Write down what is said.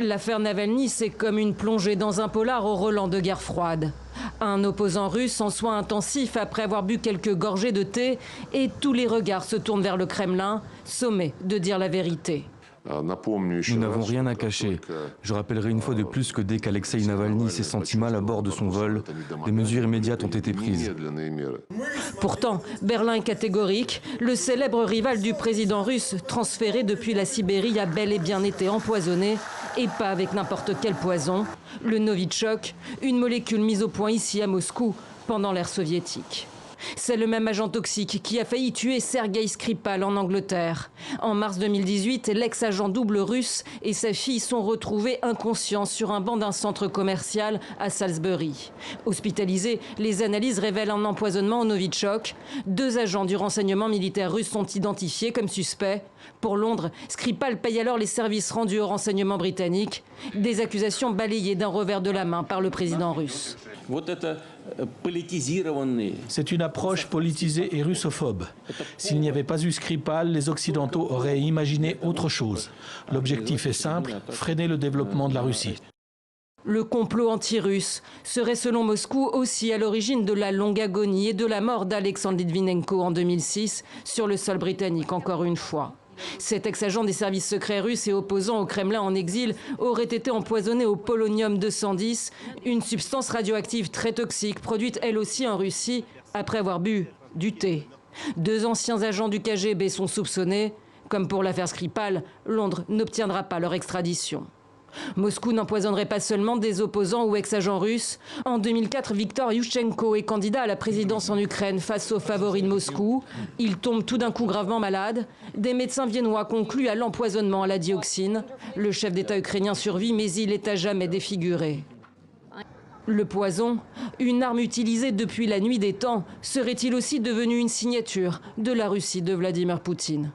L'affaire Navalny, c'est comme une plongée dans un polar au relent de guerre froide. Un opposant russe en soins intensifs après avoir bu quelques gorgées de thé et tous les regards se tournent vers le Kremlin, sommé de dire la vérité. Nous n'avons rien à cacher. Je rappellerai une fois de plus que dès qu'Alexeï Navalny s'est senti mal à bord de son vol, des mesures immédiates ont été prises. Pourtant, Berlin est catégorique. Le célèbre rival du président russe, transféré depuis la Sibérie, a bel et bien été empoisonné, et pas avec n'importe quel poison. Le Novichok, une molécule mise au point ici à Moscou pendant l'ère soviétique. C'est le même agent toxique qui a failli tuer Sergueï Skripal en Angleterre. En mars 2018, l'ex-agent double russe et sa fille sont retrouvés inconscients sur un banc d'un centre commercial à Salisbury. Hospitalisés, les analyses révèlent un empoisonnement au Novichok. 2 agents du renseignement militaire russe sont identifiés comme suspects. Pour Londres, Skripal paye alors les services rendus au renseignement britannique. Des accusations balayées d'un revers de la main par le président russe. C'est une approche politisée et russophobe. S'il n'y avait pas eu Skripal, les Occidentaux auraient imaginé autre chose. L'objectif est simple, freiner le développement de la Russie. Le complot anti-russe serait selon Moscou aussi à l'origine de la longue agonie et de la mort d'Alexandre Litvinenko en 2006 sur le sol britannique encore une fois. Cet ex-agent des services secrets russes et opposant au Kremlin en exil aurait été empoisonné au polonium-210, une substance radioactive très toxique produite elle aussi en Russie après avoir bu du thé. 2 anciens agents du KGB sont soupçonnés. Comme pour l'affaire Skripal, Londres n'obtiendra pas leur extradition. Moscou n'empoisonnerait pas seulement des opposants ou ex-agents russes. En 2004, Viktor Yushchenko est candidat à la présidence en Ukraine face aux favoris de Moscou. Il tombe tout d'un coup gravement malade. Des médecins viennois concluent à l'empoisonnement à la dioxine. Le chef d'État ukrainien survit, mais il est à jamais défiguré. Le poison, une arme utilisée depuis la nuit des temps, serait-il aussi devenu une signature de la Russie de Vladimir Poutine ?